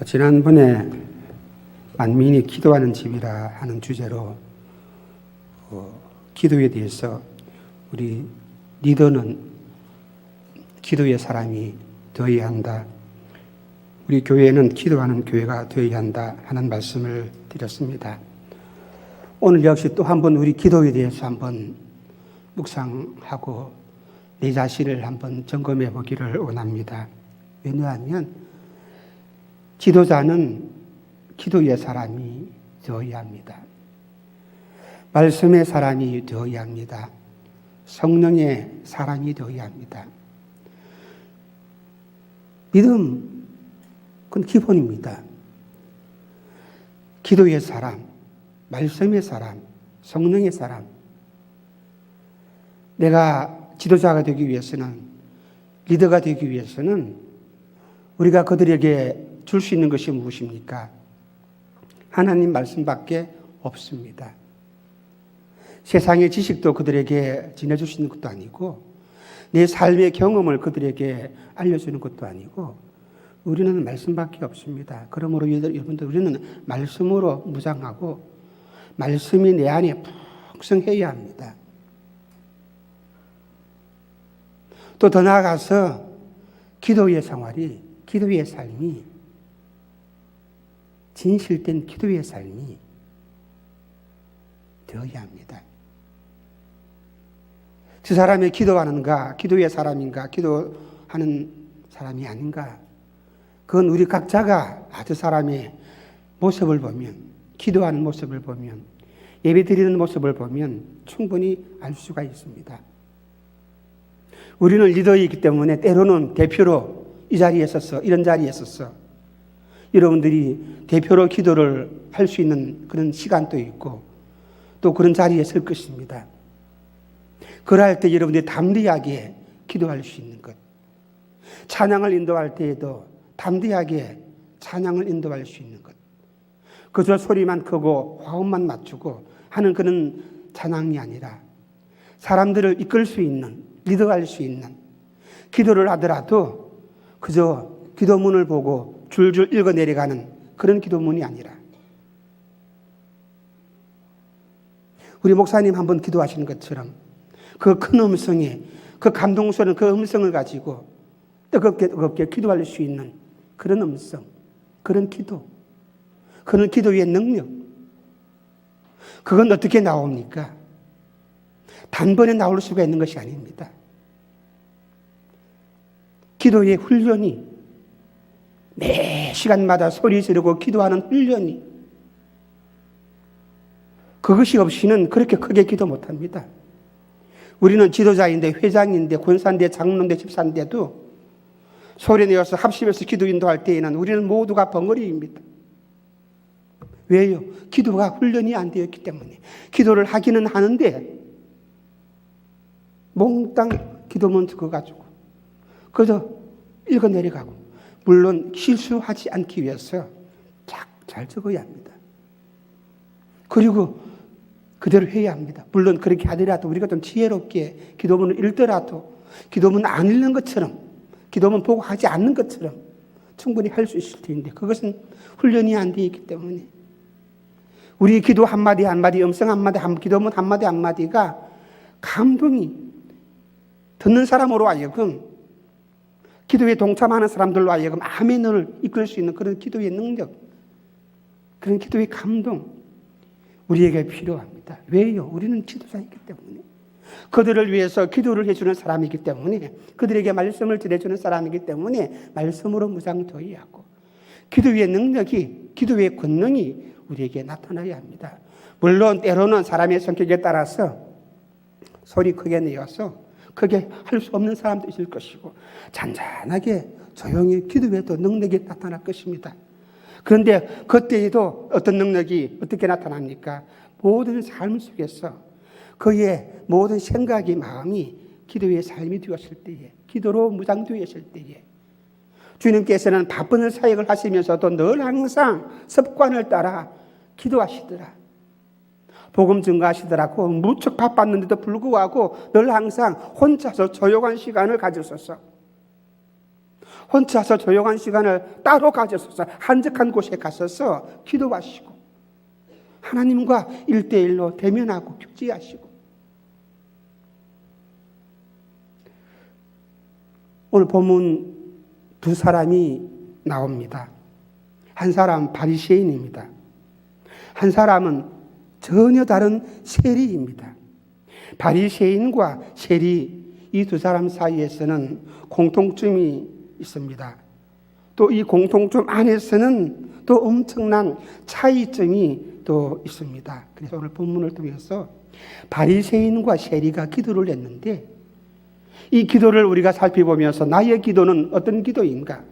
지난번에 만민이 기도하는 집이라 하는 주제로 기도에 대해서 우리 리더는 기도의 사람이 되어야 한다. 우리 교회는 기도하는 교회가 되어야 한다 하는 말씀을 드렸습니다. 오늘 역시 또 한번 우리 기도에 대해서 한번 묵상하고 내 자신을 한번 점검해 보기를 원합니다. 왜냐하면 지도자는 기도의 사람이 되어야 합니다. 말씀의 사람이 되어야 합니다. 성령의 사람이 되어야 합니다. 믿음, 그건 기본입니다. 기도의 사람, 말씀의 사람, 성령의 사람. 내가 지도자가 되기 위해서는, 리더가 되기 위해서는 우리가 그들에게 줄 수 있는 것이 무엇입니까? 하나님 말씀밖에 없습니다. 세상의 지식도 그들에게 전해줄 수 있는 것도 아니고 내 삶의 경험을 그들에게 알려주는 것도 아니고 우리는 말씀밖에 없습니다. 그러므로 여러분들 우리는 말씀으로 무장하고 말씀이 내 안에 풍성해야 합니다. 또 더 나아가서 기도의 생활이, 기도의 삶이, 진실된 기도의 삶이 되어야 합니다. 저 사람이 기도하는가, 기도의 사람인가, 기도하는 사람이 아닌가. 그건 우리 각자가 저 사람의 모습을 보면, 기도하는 모습을 보면, 예배 드리는 모습을 보면 충분히 알 수가 있습니다. 우리는 리더이기 때문에 때로는 대표로 이 자리에 서서, 이런 자리에 서서 여러분들이 대표로 기도를 할 수 있는 그런 시간도 있고 또 그런 자리에 설 것입니다. 그럴 때 여러분들이 담대하게 기도할 수 있는 것. 찬양을 인도할 때에도 담대하게 찬양을 인도할 수 있는 것. 그저 소리만 크고 화음만 맞추고 하는 그런 찬양이 아니라 사람들을 이끌 수 있는, 리더할 수 있는, 기도를 하더라도 그저 기도문을 보고 줄줄 읽어 내려가는 그런 기도문이 아니라 우리 목사님 한번 기도하시는 것처럼 그 큰 음성에, 그 감동스러운 그 음성을 가지고 뜨겁게 기도할 수 있는 그런 음성, 그런 기도, 그런 기도의 능력. 그건 어떻게 나옵니까? 단번에 나올 수가 있는 것이 아닙니다. 기도의 훈련이, 매 시간마다 소리 지르고 기도하는 훈련이, 그것이 없이는 그렇게 크게 기도 못합니다. 우리는 지도자인데, 회장인데, 권사인데, 장로인데, 집사인데도 소리 내어서 합심해서 기도 인도할 때에는 우리는 모두가 벙어리입니다. 왜요? 기도가 훈련이 안 되었기 때문에. 기도를 하기는 하는데 몽땅 기도문 적어가지고 그저 읽어 내려가고, 물론 실수하지 않기 위해서 잘 적어야 합니다. 그리고 그대로 해야 합니다. 물론 그렇게 하더라도 우리가 좀 지혜롭게 기도문을 읽더라도 기도문 안 읽는 것처럼, 기도문 보고 하지 않는 것처럼 충분히 할 수 있을 텐데 그것은 훈련이 안 되어 있기 때문에 우리 기도 한마디 한마디, 음성 한마디, 기도문 한마디 한마디가 감동이 듣는 사람으로 하여금, 기도에 동참하는 사람들로 하여금 아멘을 이끌 수 있는 그런 기도의 능력, 그런 기도의 감동 우리에게 필요합니다. 왜요? 우리는 지도자이기 때문에, 그들을 위해서 기도를 해주는 사람이기 때문에, 그들에게 말씀을 전해주는 사람이기 때문에 말씀으로 무장되어야 하고 기도의 능력이, 기도의 권능이 우리에게 나타나야 합니다. 물론 때로는 사람의 성격에 따라서 소리 크게 내어서 크게 할 수 없는 사람도 있을 것이고 잔잔하게 조용히 기도해도 능력이 나타날 것입니다. 그런데 그때에도 어떤 능력이 어떻게 나타납니까? 모든 삶 속에서 그의 모든 생각이, 마음이 기도의 삶이 되었을 때에, 기도로 무장되었을 때에 주님께서는 바쁜 사역을 하시면서도 늘 항상 습관을 따라 기도하시더라. 복음 증거하시더라고. 무척 바빴는데도 불구하고 늘 항상 혼자서 조용한 시간을 가졌었어. 혼자서 조용한 시간을 따로 가져서 한적한 곳에 가셔서 기도하시고 하나님과 1대1로 대면하고 교제하시고. 오늘 본문 두 사람이 나옵니다. 한 사람은 바리새인입니다. 한 사람은 전혀 다른 세리입니다. 바리새인과 세리, 이 두 사람 사이에서는 공통점이 있습니다. 또 이 공통점 안에서는 또 엄청난 차이점이 또 있습니다. 그래서 오늘 본문을 통해서 바리새인과 세리가 기도를 했는데, 이 기도를 우리가 살펴보면서 나의 기도는 어떤 기도인가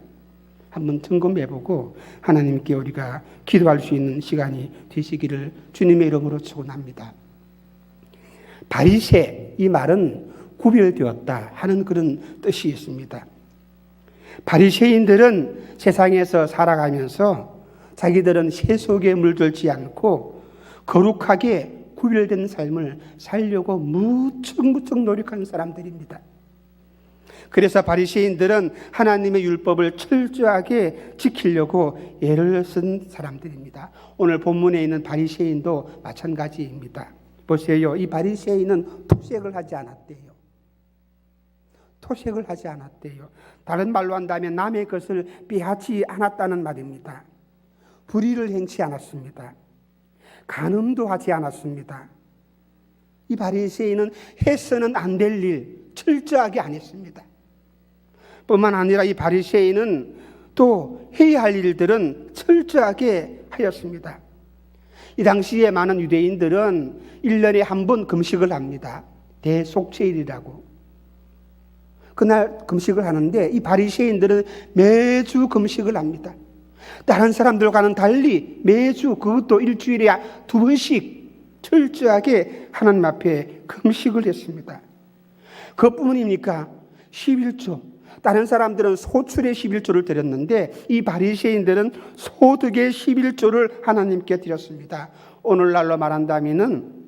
한번 점검해보고 하나님께 우리가 기도할 수 있는 시간이 되시기를 주님의 이름으로 축원합니다. 바리새, 이 말은 구별되었다 하는 그런 뜻이 있습니다. 바리새인들은 세상에서 살아가면서 자기들은 세속에 물들지 않고 거룩하게 구별된 삶을 살려고 무척 노력하는 사람들입니다. 그래서 바리새인들은 하나님의 율법을 철저하게 지키려고 애를 쓴 사람들입니다. 오늘 본문에 있는 바리새인도 마찬가지입니다. 보세요. 이 바리새인은 토색을 하지 않았대요. 토색을 하지 않았대요. 다른 말로 한다면 남의 것을 빼앗지 않았다는 말입니다. 불의를 행치 않았습니다. 간음도 하지 않았습니다. 이 바리새인은 해서는 안 될 일 철저하게 안 했습니다. 뿐만 아니라 이 바리새인은 또 해야 할 일들은 철저하게 하였습니다. 이 당시에 많은 유대인들은 1년에 한 번 금식을 합니다. 대속죄일이라고. 그날 금식을 하는데 이 바리새인들은 매주 금식을 합니다. 다른 사람들과는 달리 매주, 그것도 일주일에 2번씩 철저하게 하나님 앞에 금식을 했습니다. 그것뿐입니까? 11조. 다른 사람들은 소출의 11조를 드렸는데 이 바리새인들은 소득의 11조를 하나님께 드렸습니다. 오늘날로 말한다면은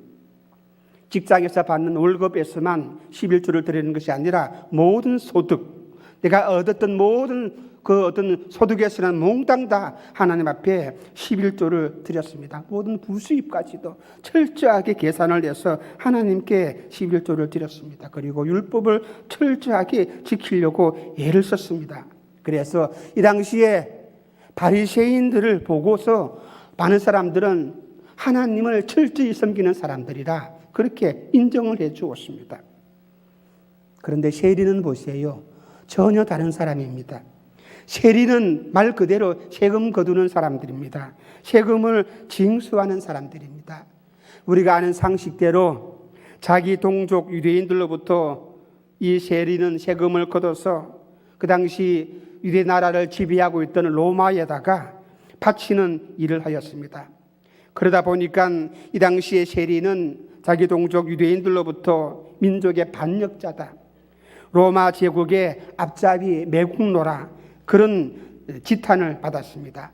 직장에서 받는 월급에서만 11조를 드리는 것이 아니라 모든 소득, 내가 얻었던 모든 그 어떤 소득에서는 몽땅 다 하나님 앞에 11조를 드렸습니다. 모든 부수입까지도 철저하게 계산을 해서 하나님께 11조를 드렸습니다. 그리고 율법을 철저하게 지키려고 애를 썼습니다. 그래서 이 당시에 바리새인들을 보고서 많은 사람들은 하나님을 철저히 섬기는 사람들이라 그렇게 인정을 해 주었습니다. 그런데 세리는 보세요. 전혀 다른 사람입니다. 세리는 말 그대로 세금 거두는 사람들입니다. 세금을 징수하는 사람들입니다. 우리가 아는 상식대로 자기 동족 유대인들로부터 이 세리는 세금을 걷어서 그 당시 유대 나라를 지배하고 있던 로마에다가 바치는 일을 하였습니다. 그러다 보니까 이 당시의 세리는 자기 동족 유대인들로부터 민족의 반역자다, 로마 제국의 앞잡이 매국노라, 그런 지탄을 받았습니다.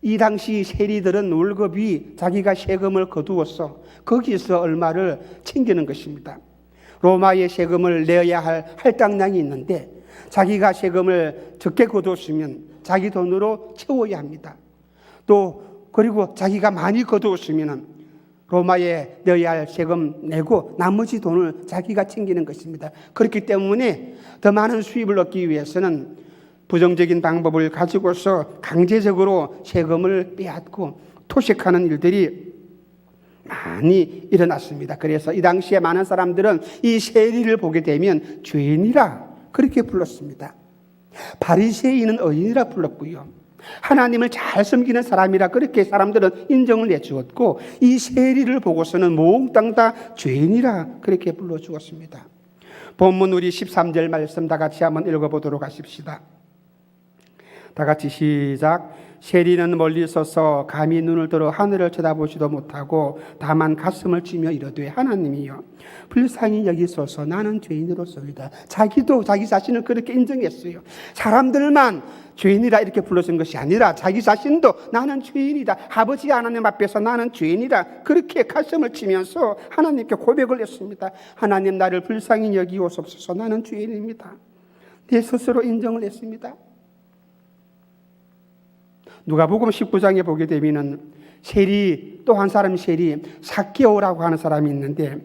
이 당시 세리들은 월급이 자기가 세금을 거두어서 거기서 얼마를 챙기는 것입니다. 로마의 세금을 내야 할 할당량이 있는데 자기가 세금을 적게 거두었으면 자기 돈으로 채워야 합니다. 또 그리고 자기가 많이 거두었으면 로마에 내야 할 세금 내고 나머지 돈을 자기가 챙기는 것입니다. 그렇기 때문에 더 많은 수입을 얻기 위해서는 부정적인 방법을 가지고서 강제적으로 세금을 빼앗고 토색하는 일들이 많이 일어났습니다. 그래서 이 당시에 많은 사람들은 이 세리를 보게 되면 죄인이라 그렇게 불렀습니다. 바리새인은 의인이라 불렀고요. 하나님을 잘 섬기는 사람이라 그렇게 사람들은 인정을 해주었고, 이 세리를 보고서는 몽땅 다 죄인이라 그렇게 불러주었습니다. 본문 우리 13절 말씀 다 같이 한번 읽어보도록 하십시다. 다 같이 시작. 세리는 멀리 서서 감히 눈을 들어 하늘을 쳐다보지도 못하고 다만 가슴을 치며 이르되 하나님이여 불쌍히 여기소서 나는 죄인으로서이다. 자기도 자기 자신을 그렇게 인정했어요. 사람들만 죄인이라 이렇게 불러준 것이 아니라 자기 자신도 나는 죄인이다, 아버지 하나님 앞에서 나는 죄인이다, 그렇게 가슴을 치면서 하나님께 고백을 했습니다. 하나님 나를 불쌍히 여기옵소서. 나는 죄인입니다. 내 스스로 인정을 했습니다. 누가복음 19장에 보게 되면은 세리, 또 한 사람 세리 삭개오라고 하는 사람이 있는데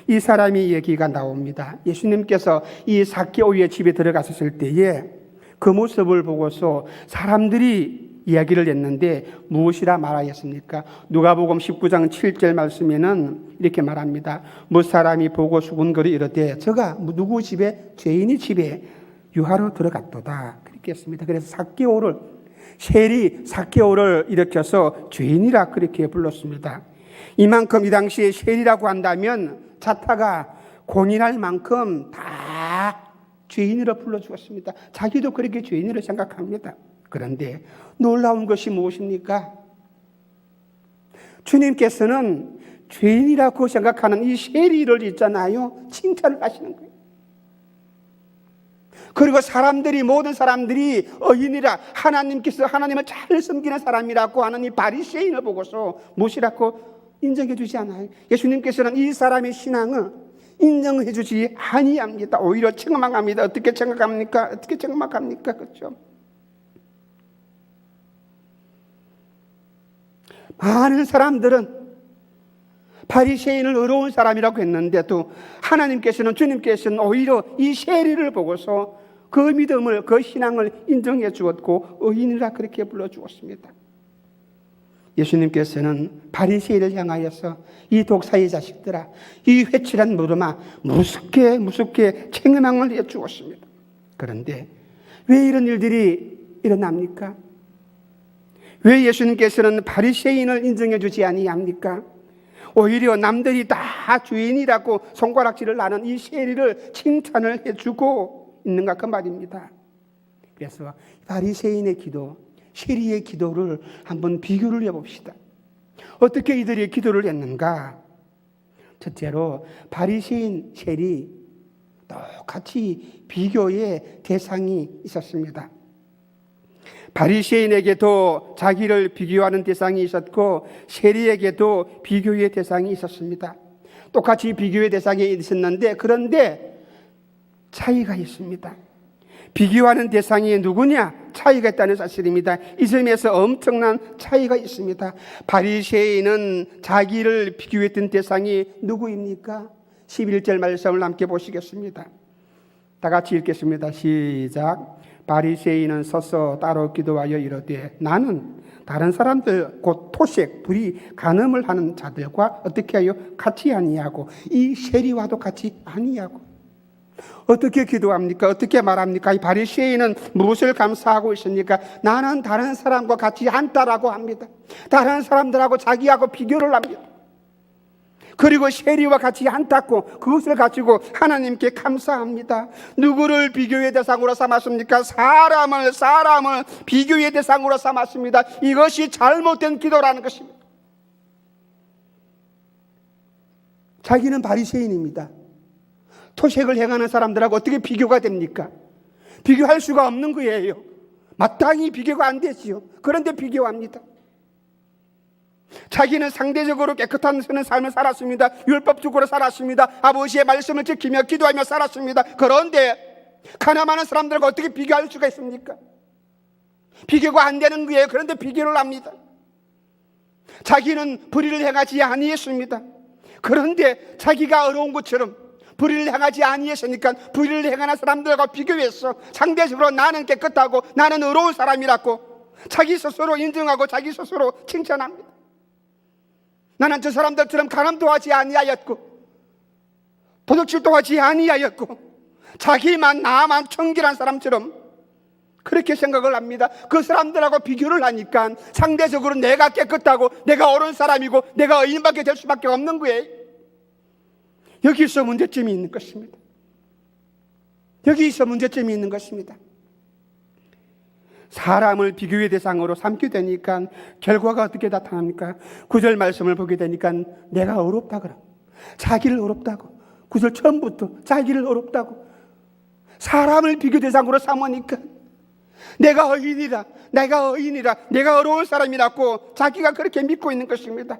이 사람이 얘기가 나옵니다. 예수님께서 이 삭개오의 집에 들어갔을 때에 그 모습을 보고서 사람들이 이야기를 했는데 무엇이라 말하였습니까? 누가복음 19장 7절 말씀에는 이렇게 말합니다. 무사람이 보고 수군거리 이르되 저가 누구 집에? 죄인의 집에 유하로 들어갔도다. 그렇게 했습니다. 그래서 삭개오를 세리 삭개오를 일으켜서 죄인이라 그렇게 불렀습니다. 이만큼 이 당시에 세리라고 한다면 자타가 공인할 만큼 다 죄인으로 불러주었습니다. 자기도 그렇게 죄인으로 생각합니다. 그런데 놀라운 것이 무엇입니까? 주님께서는 죄인이라고 생각하는 이 세리를 있잖아요. 칭찬을 하시는 거예요. 그리고 모든 사람들이 의인이라 하나님께서 하나님을 잘 섬기는 사람이라고 하는 이 바리새인을 보고서 무엇이라고 인정해 주지 않아요. 예수님께서는 이 사람의 신앙을 인정해 주지 아니합니다. 오히려 책망합니다. 어떻게 책망합니까? 어떻게 책망합니까? 그렇죠? 많은 사람들은 바리새인을 의로운 사람이라고 했는데도 하나님께서는 주님께서는 오히려 이 세리를 보고서 그 믿음을 그 신앙을 인정해 주었고 의인이라 그렇게 불러주었습니다. 예수님께서는 바리새인을 향하여서 이 독사의 자식들아 이 회칠한 무덤아 무섭게 책망을 해 주었습니다. 그런데 왜 이런 일들이 일어납니까? 왜 예수님께서는 바리새인을 인정해 주지 아니합니까? 오히려 남들이 다 죄인이라고 손가락질을 하는 이 세리를 칭찬을 해주고 있는가 그 말입니다. 그래서 바리새인의 기도, 세리의 기도를 한번 비교를 해봅시다. 어떻게 이들이 기도를 했는가? 첫째로 바리새인, 세리 똑같이 비교의 대상이 있었습니다. 바리새인에게도 자기를 비교하는 대상이 있었고 세리에게도 비교의 대상이 있었습니다. 똑같이 비교의 대상이 있었는데 그런데 차이가 있습니다. 비교하는 대상이 누구냐? 차이가 있다는 사실입니다. 이 점에서 엄청난 차이가 있습니다. 바리새인은 자기를 비교했던 대상이 누구입니까? 11절 말씀을 함께 보시겠습니다. 다 같이 읽겠습니다. 시작. 바리새인은 서서 따로 기도하여 이르되 나는 다른 사람들 곧 토색, 불의, 간음을 하는 자들과 어떻게 하여 같이 아니하고 이 세리와도 같이 아니하고. 어떻게 기도합니까? 어떻게 말합니까? 이 바리새인은 무엇을 감사하고 있습니까? 나는 다른 사람과 같이 않다라고 합니다. 다른 사람들하고 자기하고 비교를 합니다. 그리고 세리와 같이 않다고 그것을 가지고 하나님께 감사합니다. 누구를 비교의 대상으로 삼았습니까? 사람을 비교의 대상으로 삼았습니다. 이것이 잘못된 기도라는 것입니다. 자기는 바리새인입니다. 토색을 행하는 사람들하고 어떻게 비교가 됩니까? 비교할 수가 없는 거예요. 마땅히 비교가 안 되지요. 그런데 비교합니다. 자기는 상대적으로 깨끗한 삶을 살았습니다. 율법적으로 살았습니다. 아버지의 말씀을 지키며 기도하며 살았습니다. 그런데 가늠하는 사람들과 어떻게 비교할 수가 있습니까? 비교가 안 되는 거예요. 그런데 비교를 합니다. 자기는 불의를 행하지 아니했습니다. 그런데 자기가 어려운 것처럼 불의를 행하지 아니했으니까 불의를 행하는 사람들과 비교해서 상대적으로 나는 깨끗하고 나는 어려운 사람이라고 자기 스스로 인정하고 자기 스스로 칭찬합니다. 나는 저 사람들처럼 간음도 하지 아니하였고 도둑질도 하지 아니하였고 나만 청결한 사람처럼 그렇게 생각을 합니다. 그 사람들하고 비교를 하니까 상대적으로 내가 깨끗하고 내가 옳은 사람이고 내가 의인밖에 될 수밖에 없는 거예요. 여기서 문제점이 있는 것입니다. 여기서 문제점이 있는 것입니다. 사람을 비교의 대상으로 삼게 되니까 결과가 어떻게 나타납니까? 9절 말씀을 보게 되니까 내가 어렵다 그럼 자기를 어렵다고 9절 처음부터 자기를 어렵다고 사람을 비교 대상으로 삼으니까 내가 의인이라 내가 어려운 사람이라고 자기가 그렇게 믿고 있는 것입니다.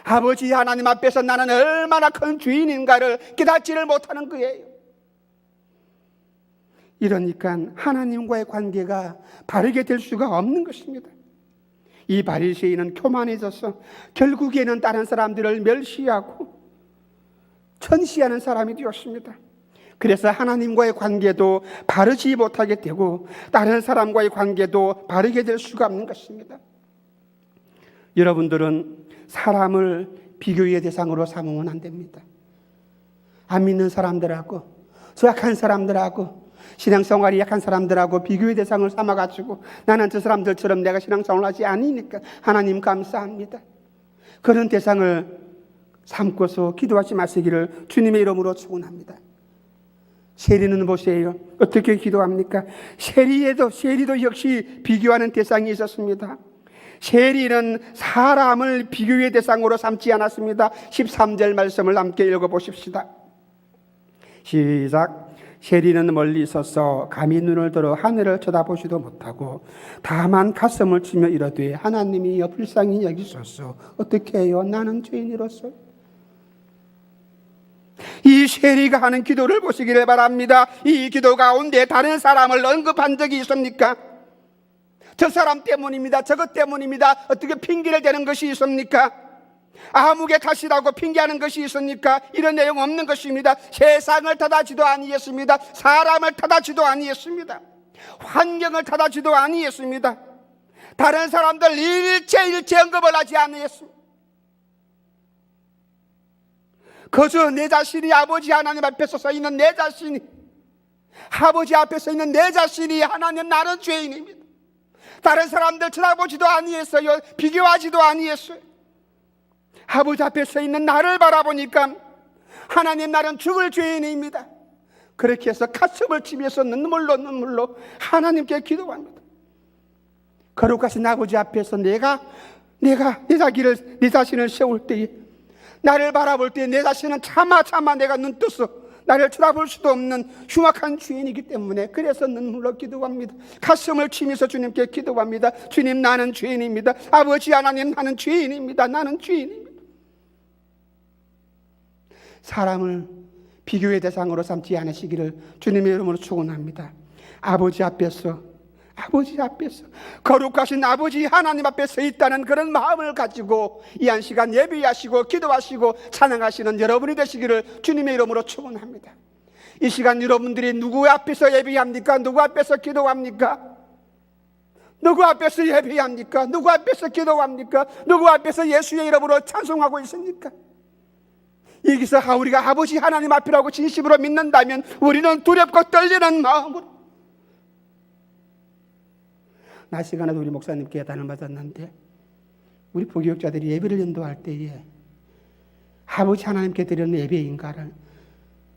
아버지 하나님 앞에서 나는 얼마나 큰 죄인인가를 깨닫지를 못하는 거예요. 이러니까 하나님과의 관계가 바르게 될 수가 없는 것입니다. 이 바리새인은 교만해져서 결국에는 다른 사람들을 멸시하고 천시하는 사람이 되었습니다. 그래서 하나님과의 관계도 바르지 못하게 되고 다른 사람과의 관계도 바르게 될 수가 없는 것입니다. 여러분들은 사람을 비교의 대상으로 삼으면 안 됩니다. 안 믿는 사람들하고 소약한 사람들하고 신앙생활이 약한 사람들하고 비교의 대상을 삼아가지고 나는 저 사람들처럼 내가 신앙생활을 하지 않으니까 하나님 감사합니다. 그런 대상을 삼고서 기도하지 마시기를 주님의 이름으로 축원합니다. 세리는 보세요. 어떻게 기도합니까? 세리도 역시 비교하는 대상이 있었습니다. 세리는 사람을 비교의 대상으로 삼지 않았습니다. 13절 말씀을 함께 읽어보십시다. 시작. 세리는 멀리 서서 감히 눈을 들어 하늘을 쳐다보지도 못하고 다만 가슴을 치며 이르되 하나님이여 불쌍히 여기소서. 어떻게 해요? 나는 죄인이로서. 이 세리가 하는 기도를 보시기를 바랍니다. 이 기도 가운데 다른 사람을 언급한 적이 있습니까? 저 사람 때문입니다. 저것 때문입니다. 어떻게 핑계를 대는 것이 있습니까? 아무개 탓이라고 핑계하는 것이 있습니까? 이런 내용 없는 것입니다. 세상을 탓하지도 아니했습니다. 사람을 탓하지도 아니했습니다. 환경을 탓하지도 아니했습니다. 다른 사람들 일체 언급을 하지 아니했습니다. 그저 내 자신이 아버지 하나님 앞에 서 있는 내 자신이, 아버지 앞에 서 있는 내 자신이 하나님 나는 죄인입니다. 다른 사람들 쳐다보지도 아니했어요. 비교하지도 아니했어요. 아버지 앞에 서 있는 나를 바라보니까 하나님 나는 죽을 죄인입니다. 그렇게 해서 가슴을 치면서 눈물로 하나님께 기도합니다. 거룩하신 아버지 앞에서 내가 내 자신을 세울 때에 나를 바라볼 때 내 자신은 차마 내가 눈 떠서 나를 쳐다볼 수도 없는 흉악한 죄인이기 때문에 그래서 눈물로 기도합니다. 가슴을 치면서 주님께 기도합니다. 주님 나는 죄인입니다. 아버지 하나님 나는 죄인입니다. 나는 죄인입니다. 사람을 비교의 대상으로 삼지 않으시기를 주님의 이름으로 축원합니다. 아버지 앞에서 거룩하신 아버지 하나님 앞에 서 있다는 그런 마음을 가지고 이 한 시간 예배하시고 기도하시고 찬양하시는 여러분이 되시기를 주님의 이름으로 축원합니다. 이 시간 여러분들이 누구 앞에서 예배합니까? 누구 앞에서 기도합니까? 누구 앞에서 예배합니까? 누구 앞에서 기도합니까? 누구 앞에서 예수의 이름으로 찬송하고 있습니까? 여기서 우리가 아버지 하나님 앞이라고 진심으로 믿는다면 우리는 두렵고 떨리는 마음으로, 낮 시간에도 우리 목사님께 예단을 받았는데 우리 부교육자들이 예배를 인도할 때에 아버지 하나님께 드리는 예배인가를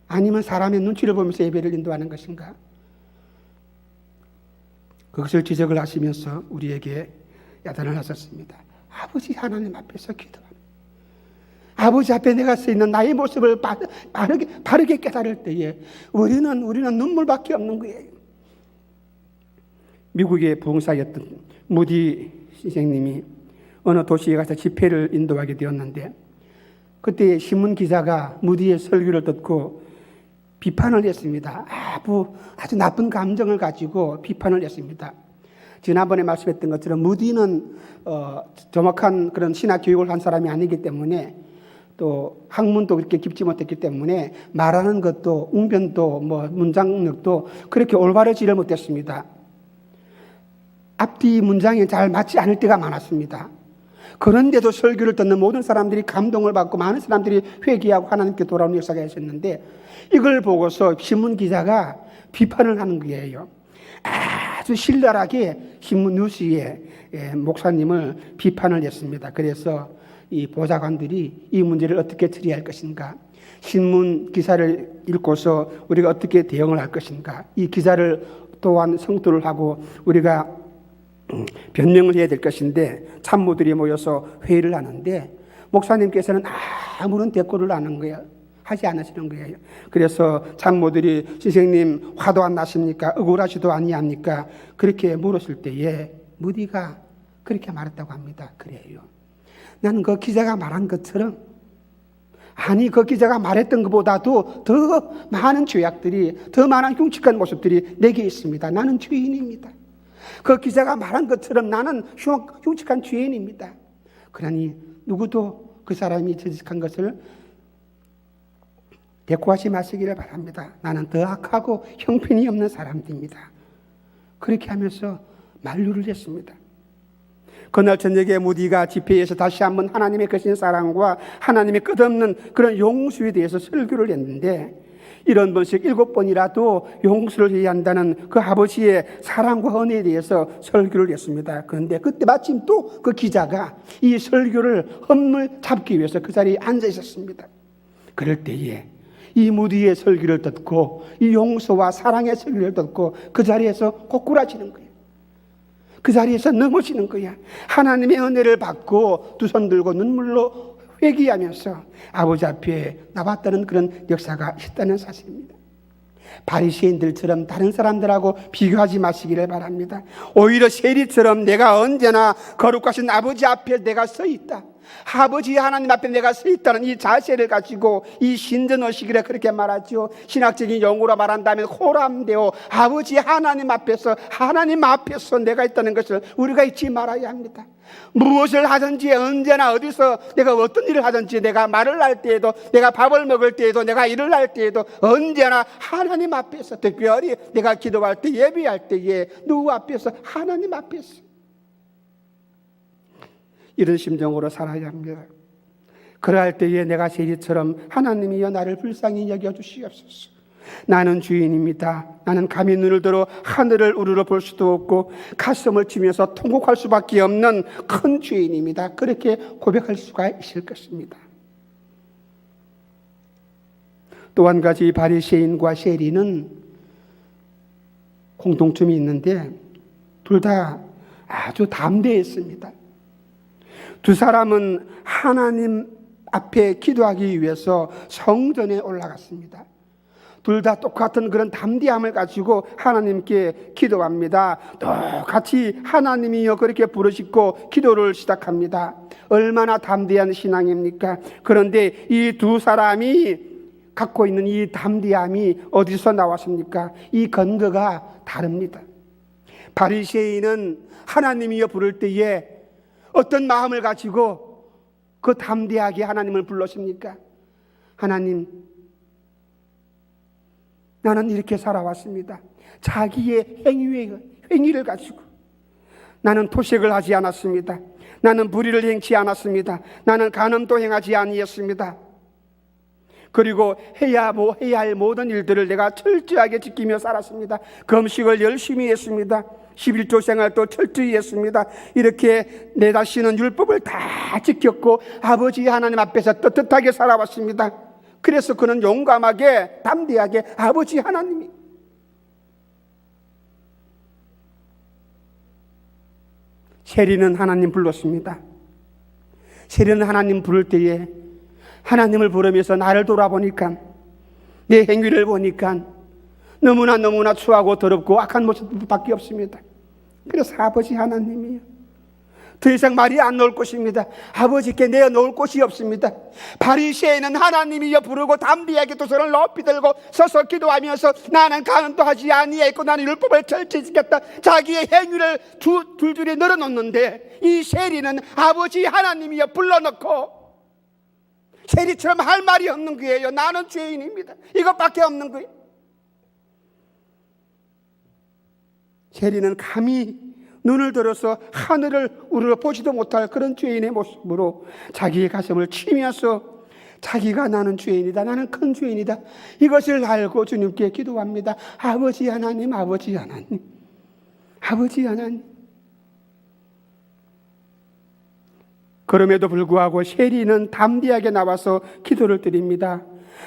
아니면 사람의 눈치를 보면서 예배를 인도하는 것인가, 그것을 지적을 하시면서 우리에게 야단을 하셨습니다. 아버지 하나님 앞에서 기도합니다. 아버지 앞에 내가 서 있는 나의 모습을 바르게 깨달을 때에 우리는 눈물밖에 없는 거예요. 미국의 부흥사였던 무디 선생님이 어느 도시에 가서 집회를 인도하게 되었는데 그때 신문 기자가 무디의 설교를 듣고 비판을 했습니다. 아주 나쁜 감정을 가지고 비판을 했습니다. 지난번에 말씀했던 것처럼 무디는 정확한 그런 신학 교육을 한 사람이 아니기 때문에 또 학문도 그렇게 깊지 못했기 때문에 말하는 것도 웅변도 문장력도 그렇게 올바르지를 못했습니다. 앞뒤 문장이 잘 맞지 않을 때가 많았습니다. 그런데도 설교를 듣는 모든 사람들이 감동을 받고 많은 사람들이 회개하고 하나님께 돌아오는 역사가 있었는데 이걸 보고서 신문 기자가 비판을 하는 거예요. 아주 신랄하게 신문 뉴스에 목사님을 비판을 했습니다. 그래서 이 보좌관들이 이 문제를 어떻게 처리할 것인가, 신문 기사를 읽고서 우리가 어떻게 대응을 할 것인가, 이 기자를 또한 성토를 하고 우리가 변명을 해야 될 것인데 참모들이 모여서 회의를 하는데 목사님께서는 아무런 대꾸를 하지 않으시는 거예요. 그래서 참모들이 선생님 화도 안 나십니까? 억울하지도 아니합니까? 그렇게 물었을 때에 무디가 그렇게 말했다고 합니다. 그래요. 나는 그 기자가 말한 것처럼 아니, 그 기자가 말했던 것보다도 더 많은 죄악들이, 더 많은 흉측한 모습들이 내게 있습니다. 나는 죄인입니다. 그 기자가 말한 것처럼 나는 흉측한 죄인입니다. 그러니 누구도 그 사람이 저직한 것을 대꾸하지 마시기를 바랍니다. 나는 더 악하고 형편이 없는 사람입니다. 그렇게 하면서 만류를 했습니다. 그날 저녁에 무디가 집회에서 다시 한번 하나님의 거신 사랑과 하나님의 끝없는 그런 용서에 대해서 설교를 했는데, 이런 번씩 7번이라도 용서를 해야 한다는 그 아버지의 사랑과 은혜에 대해서 설교를 했습니다. 그런데 그때 마침 또 그 기자가 이 설교를 흠을 잡기 위해서 그 자리에 앉아 있었습니다. 그럴 때에 이 무디의 설교를 듣고 이 용서와 사랑의 설교를 듣고 그 자리에서 꼬꾸라지는 거예요. 그 자리에서 넘어지는 거야. 하나님의 은혜를 받고 두 손 들고 눈물로 회개하면서 아버지 앞에 나왔다는 그런 역사가 있다는 사실입니다. 바리새인들처럼 다른 사람들하고 비교하지 마시기를 바랍니다. 오히려 세리처럼 내가 언제나 거룩하신 아버지 앞에 내가 서 있다, 아버지 하나님 앞에 내가 서 있다는 이 자세를 가지고 이 신전의식이라 그렇게 말하죠. 신학적인 용어로 말한다면 호람되어 아버지 하나님 앞에서 내가 있다는 것을 우리가 잊지 말아야 합니다. 무엇을 하든지 언제나 어디서 내가 어떤 일을 하든지, 내가 말을 할 때에도, 내가 밥을 먹을 때에도, 내가 일을 할 때에도 언제나 하나님 앞에서, 특별히 내가 기도할 때, 예배할 때에 누구 앞에서? 하나님 앞에서. 이런 심정으로 살아야 합니다. 그러할 때에 내가 세리처럼 하나님이여 나를 불쌍히 여겨주시옵소서. 나는 주인입니다. 나는 감히 눈을 들어 하늘을 우러러 볼 수도 없고 가슴을 치면서 통곡할 수밖에 없는 큰 주인입니다. 그렇게 고백할 수가 있을 것입니다. 또 한 가지 바리새인과 세리는 공통점이 있는데 둘 다 아주 담대했습니다. 두 사람은 하나님 앞에 기도하기 위해서 성전에 올라갔습니다. 둘 다 똑같은 그런 담대함을 가지고 하나님께 기도합니다. 똑같이 하나님이여 그렇게 부르짖고 기도를 시작합니다. 얼마나 담대한 신앙입니까? 그런데 이 두 사람이 갖고 있는 이 담대함이 어디서 나왔습니까? 이 근거가 다릅니다. 바리새인은 하나님이여 부를 때에 어떤 마음을 가지고 그 담대하게 하나님을 불렀습니까? 하나님, 나는 이렇게 살아왔습니다. 자기의 행위를 가지고 나는 토색을 하지 않았습니다. 나는 불의를 행치 않았습니다. 나는 간음도 행하지 아니했습니다. 그리고 해야 할 모든 일들을 내가 철저하게 지키며 살았습니다. 금식을 열심히 했습니다. 11조 생활도 철저히 했습니다. 이렇게 내 자신은 율법을 다 지켰고 아버지 하나님 앞에서 떳떳하게 살아왔습니다. 그래서 그는 용감하게 담대하게 아버지 하나님이, 세리는 하나님 불렀습니다. 세리는 하나님 부를 때에 하나님을 부르면서 나를 돌아보니까, 내 행위를 보니까 너무나 추하고 더럽고 악한 모습밖에 없습니다. 그래서 아버지 하나님이요, 더 이상 말이 안 나올 것입니다. 아버지께 내어놓을 곳이 없습니다. 바리새인은 하나님이여 부르고 담대하게 두 손을 높이 들고 서서 기도하면서 나는 간음도 하지 아니했고 나는 율법을 철저히 지켰다, 자기의 행위를 줄줄이 늘어놓는데, 이 세리는 아버지 하나님이여 불러놓고 세리처럼 할 말이 없는 거예요. 나는 죄인입니다. 이것밖에 없는 거예요. 세리는 감히 눈을 들어서 하늘을 우러러 보지도 못할 그런 죄인의 모습으로 자기의 가슴을 치면서 자기가 나는 죄인이다, 나는 큰 죄인이다, 이것을 알고 주님께 기도합니다. 아버지 하나님, 아버지 하나님, 아버지 하나님. 그럼에도 불구하고 세리는 담대하게 나와서 기도를 드립니다.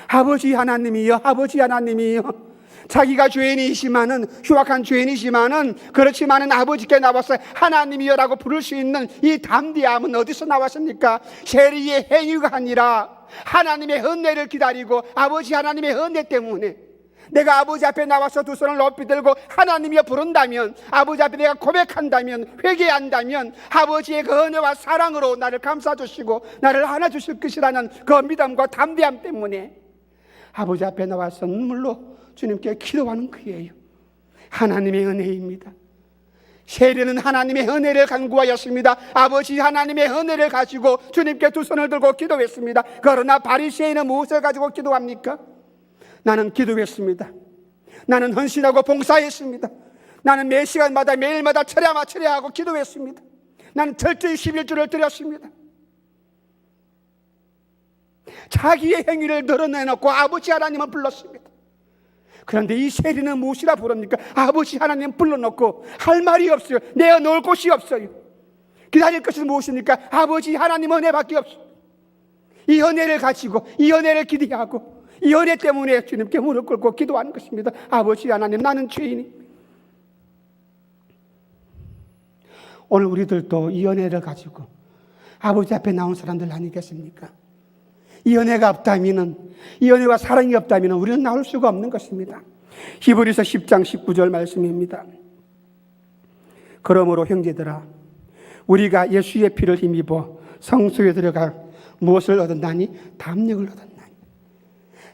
아버지 하나님이여, 아버지 하나님이여. 자기가 죄인이시만은, 흉악한 죄인이시만은, 그렇지만은 아버지께 나와서 하나님이여라고 부를 수 있는 이 담대함은 어디서 나왔습니까? 세리의 행위가 아니라 하나님의 은혜를 기다리고 아버지 하나님의 은혜 때문에 내가 아버지 앞에 나와서 두 손을 높이 들고 하나님이여 부른다면, 아버지 앞에 내가 고백한다면, 회개한다면 아버지의 그 은혜와 사랑으로 나를 감싸주시고 나를 안아주실 것이라는 그 믿음과 담대함 때문에 아버지 앞에 나와서 눈물로 주님께 기도하는 거예요. 하나님의 은혜입니다. 세례는 하나님의 은혜를 간구하였습니다. 아버지 하나님의 은혜를 가지고 주님께 두 손을 들고 기도했습니다. 그러나 바리새인은 무엇을 가지고 기도합니까? 나는 기도했습니다. 나는 헌신하고 봉사했습니다. 나는 매 시간마다 매일마다 철야하고 기도했습니다. 나는 철저히 11조를 드렸습니다. 자기의 행위를 드러내놓고 아버지 하나님은 불렀습니다. 그런데 이 세리는 무엇이라 부릅니까? 아버지 하나님 불러놓고 할 말이 없어요. 내어 놓을 곳이 없어요. 기다릴 것은 무엇입니까? 아버지 하나님 은혜밖에 없어요. 이 은혜를 가지고, 이 은혜를 기대하고, 이 은혜 때문에 주님께 무릎 꿇고 기도하는 것입니다. 아버지 하나님, 나는 죄인입니다. 오늘 우리들도 이 은혜를 가지고 아버지 앞에 나온 사람들 아니겠습니까? 이 은혜가 없다면, 이 은혜와 사랑이 없다면 우리는 나올 수가 없는 것입니다. 히브리서 10장 19절 말씀입니다. 그러므로 형제들아, 우리가 예수의 피를 힘입어 성소에 들어가 무엇을 얻었나니? 담력을 얻었나니.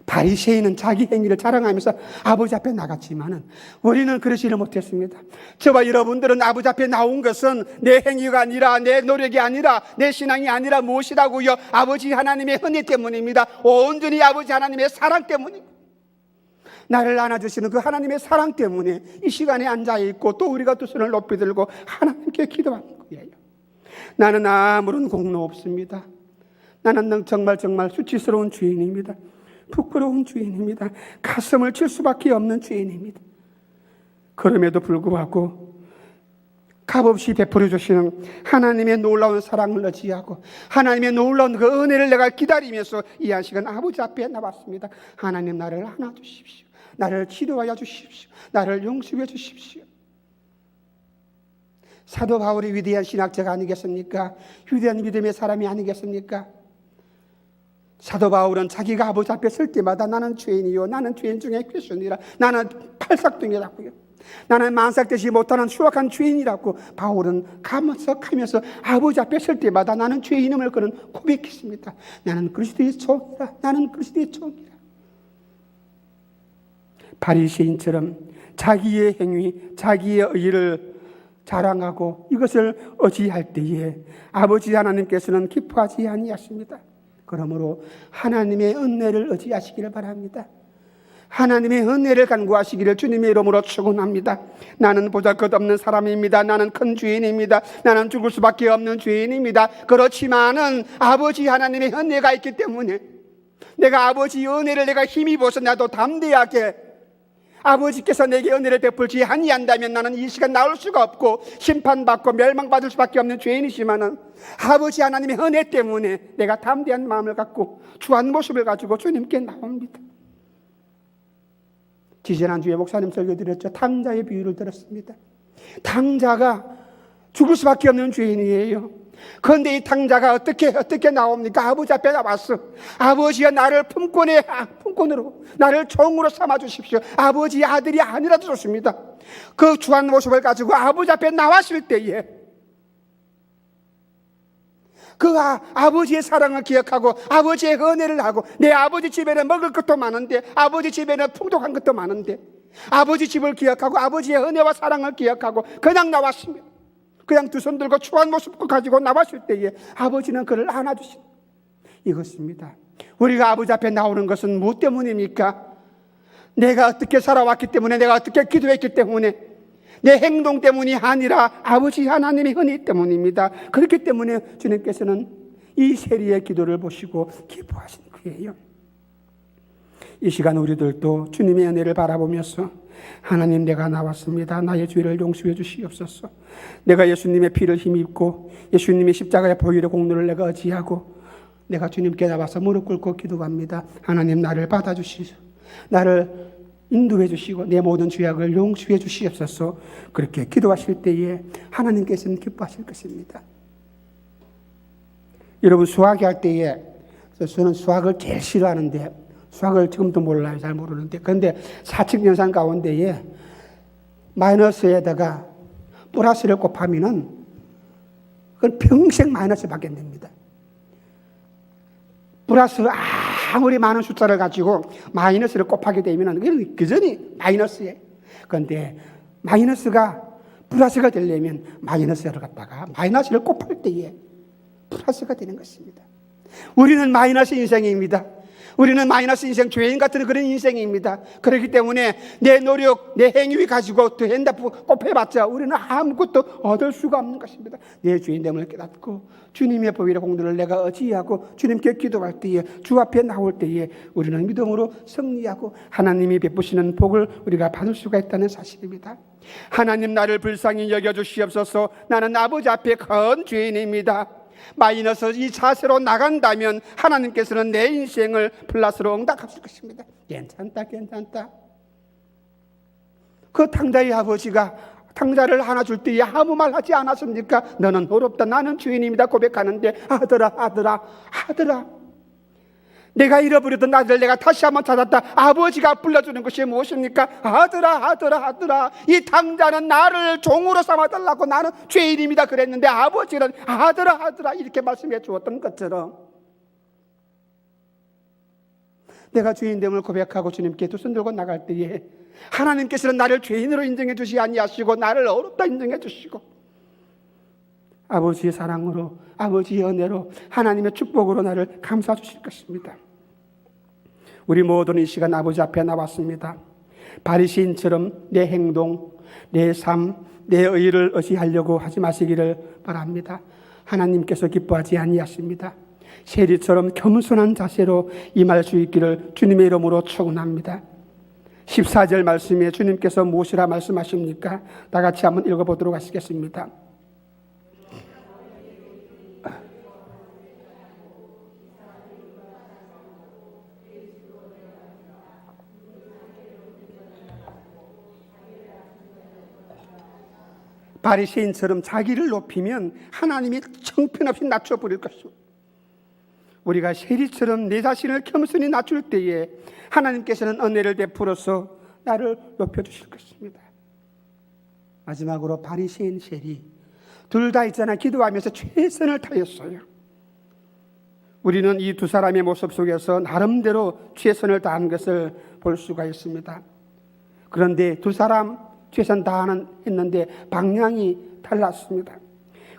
바리새인은 자기 행위를 자랑하면서 아버지 앞에 나갔지만은 우리는 그러지를 못했습니다. 저와 여러분들은 아버지 앞에 나온 것은 내 행위가 아니라, 내 노력이 아니라, 내 신앙이 아니라 무엇이라고요? 아버지 하나님의 은혜 때문입니다. 온전히 아버지 하나님의 사랑 때문입니다. 나를 안아주시는 그 하나님의 사랑 때문에 이 시간에 앉아있고 또 우리가 두 손을 높이 들고 하나님께 기도하는 거예요. 나는 아무런 공로 없습니다. 나는 정말 수치스러운 죄인입니다. 부끄러운 죄인입니다. 가슴을 칠 수밖에 없는 죄인입니다. 그럼에도 불구하고 값없이 베풀어 주시는 하나님의 놀라운 사랑을 의지하고 하나님의 놀라운 그 은혜를 내가 기다리면서 이 한 시간 아버지 앞에 나왔습니다. 하나님, 나를 안아주십시오. 나를 치료하여 주십시오. 나를 용서해 주십시오. 사도 바울이 위대한 신학자가 아니겠습니까? 위대한 믿음의 사람이 아니겠습니까? 사도 바울은 자기가 아버지 앞에 설 때마다 나는 죄인이요, 나는 죄인 중에 괴순이라, 나는 팔삭둥이라고요, 나는 만삭되지 못하는 추악한 죄인이라고 바울은 감석하면서 아버지 앞에 설 때마다 나는 죄인임을 그는 고백했습니다. 나는 그리스도의 종이라, 나는 그리스도의 종이라. 바리새인처럼 자기의 행위, 자기의 의를 자랑하고 이것을 의지할 때에 아버지 하나님께서는 기뻐하지 아니하십니다. 그러므로 하나님의 은혜를 의지하시기를 바랍니다. 하나님의 은혜를 간구하시기를 주님의 이름으로 축원합니다. 나는 보잘것없는 사람입니다. 나는 큰 죄인입니다. 나는 죽을 수밖에 없는 죄인입니다. 그렇지만은 아버지 하나님의 은혜가 있기 때문에 내가 아버지의 은혜를 내가 힘입어서 나도 담대하게 아버지께서 내게 은혜를 베풀지 아니한다면 나는 이 시간 나올 수가 없고 심판받고 멸망받을 수밖에 없는 죄인이지만은 아버지 하나님의 은혜 때문에 내가 담대한 마음을 갖고 주한 모습을 가지고 주님께 나옵니다. 지지난주에 목사님 설교 드렸죠. 탕자의 비유를 들었습니다. 탕자가 죽을 수밖에 없는 죄인이에요. 그런데 이 탕자가 어떻게 나옵니까? 아버지 앞에 나왔어. 아버지가 나를 품권으로 나를 종으로 삼아 주십시오. 아버지의 아들이 아니라도 좋습니다. 그 주한 모습을 가지고 아버지 앞에 나왔을 때에 그 아버지의 사랑을 기억하고 아버지의 은혜를 하고, 내 아버지 집에는 먹을 것도 많은데, 아버지 집에는 풍족한 것도 많은데, 아버지 집을 기억하고 아버지의 은혜와 사랑을 기억하고 그냥 나왔습니다. 그냥 두 손 들고 추한 모습 가지고 나왔을 때에 아버지는 그를 안아주신 이것입니다. 우리가 아버지 앞에 나오는 것은 무엇 때문입니까? 내가 어떻게 살아왔기 때문에, 내가 어떻게 기도했기 때문에, 내 행동 때문이 아니라 아버지 하나님의 은혜 때문입니다. 그렇기 때문에 주님께서는 이 세리의 기도를 보시고 기뻐하신 거예요. 이 시간 우리들도 주님의 은혜를 바라보면서 하나님, 내가 나왔습니다. 나의 죄를 용서해 주시옵소서. 내가 예수님의 피를 힘입고 예수님의 십자가의 보혈의 공로를 내가 의지하고 내가 주님께 나와서 무릎 꿇고 기도합니다. 하나님, 나를 받아주시소. 나를 인도해 주시고 내 모든 죄악을 용서해 주시옵소서. 그렇게 기도하실 때에 하나님께서는 기뻐하실 것입니다. 여러분, 수학이 할 때에 저는 수학을 제일 싫어하는데 수학을 지금도 몰라요. 잘 모르는데. 그런데 사칙 연산 가운데에 마이너스에다가 플러스를 곱하면은 그건 평생 마이너스 받게 됩니다. 플러스 아무리 많은 숫자를 가지고 마이너스를 곱하게 되면은 그건 그전이 마이너스예요. 그런데 마이너스가 플러스가 되려면 마이너스를 갖다가 마이너스를 곱할 때에 플러스가 되는 것입니다. 우리는 마이너스 인생입니다. 우리는 마이너스 인생, 죄인 같은 그런 인생입니다. 그렇기 때문에 내 노력, 내 행위 가지고 또 핸드폰 곱해봤자 우리는 아무것도 얻을 수가 없는 것입니다. 내 죄인됨을 깨닫고 주님의 보혈의 공로를 내가 의지하고 주님께 기도할 때에, 주 앞에 나올 때에 우리는 믿음으로 승리하고 하나님이 베푸시는 복을 우리가 받을 수가 있다는 사실입니다. 하나님, 나를 불쌍히 여겨주시옵소서. 나는 아버지 앞에 큰 죄인입니다. 마이너스 이 자세로 나간다면 하나님께서는 내 인생을 플러스로 응답하실 것입니다. 괜찮다. 그 탕자의 아버지가 탕자를 하나 줄 때에 아무 말 하지 않았습니까? 너는 어렵다, 나는 죄인입니다 고백하는데 아들아 내가 잃어버렸던 아들을 내가 다시 한번 찾았다. 아버지가 불러주는 것이 무엇입니까? 아들아 이 탕자는 나를 종으로 삼아달라고 나는 죄인입니다 그랬는데 아버지는 아들아 이렇게 말씀해 주었던 것처럼 내가 죄인됨을 고백하고 주님께 두 손 들고 나갈 때에 하나님께서는 나를 죄인으로 인정해 주시지 아니하시고 나를 어렵다 인정해 주시고 아버지의 사랑으로, 아버지의 은혜로, 하나님의 축복으로 나를 감싸 주실 것입니다. 우리 모두는 이 시간 아버지 앞에 나왔습니다. 바리새인처럼 내 행동, 내 삶, 내 의를 의지하려고 하지 마시기를 바랍니다. 하나님께서 기뻐하지 아니하십니다. 세리처럼 겸손한 자세로 임할 수 있기를 주님의 이름으로 축원합니다. 14절 말씀에 주님께서 무엇이라 말씀하십니까? 다 같이 한번 읽어보도록 하시겠습니다. 바리새인처럼 자기를 높이면 하나님이 형편없이 낮춰버릴 것입니다. 우리가 세리처럼 내 자신을 겸손히 낮출 때에 하나님께서는 은혜를 베풀어서 나를 높여주실 것입니다. 마지막으로 바리새인, 세리 둘 다 있잖아 기도하면서 최선을 다했어요. 우리는 이 두 사람의 모습 속에서 나름대로 최선을 다한 것을 볼 수가 있습니다. 그런데 두 사람 최선 다하는 했는데 방향이 달랐습니다.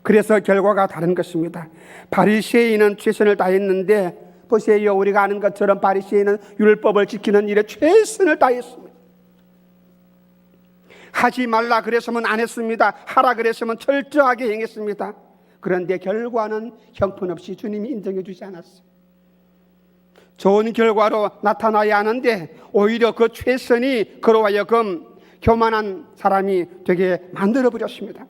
그래서 결과가 다른 것입니다. 바리새인은 최선을 다했는데 보세요. 우리가 아는 것처럼 바리새인은 율법을 지키는 일에 최선을 다했습니다. 하지 말라 그랬으면 안 했습니다. 하라 그랬으면 철저하게 행했습니다. 그런데 결과는 형편없이 주님이 인정해 주지 않았어요. 좋은 결과로 나타나야 하는데 오히려 그 최선이 그로 하여금 교만한 사람이 되게 만들어버렸습니다.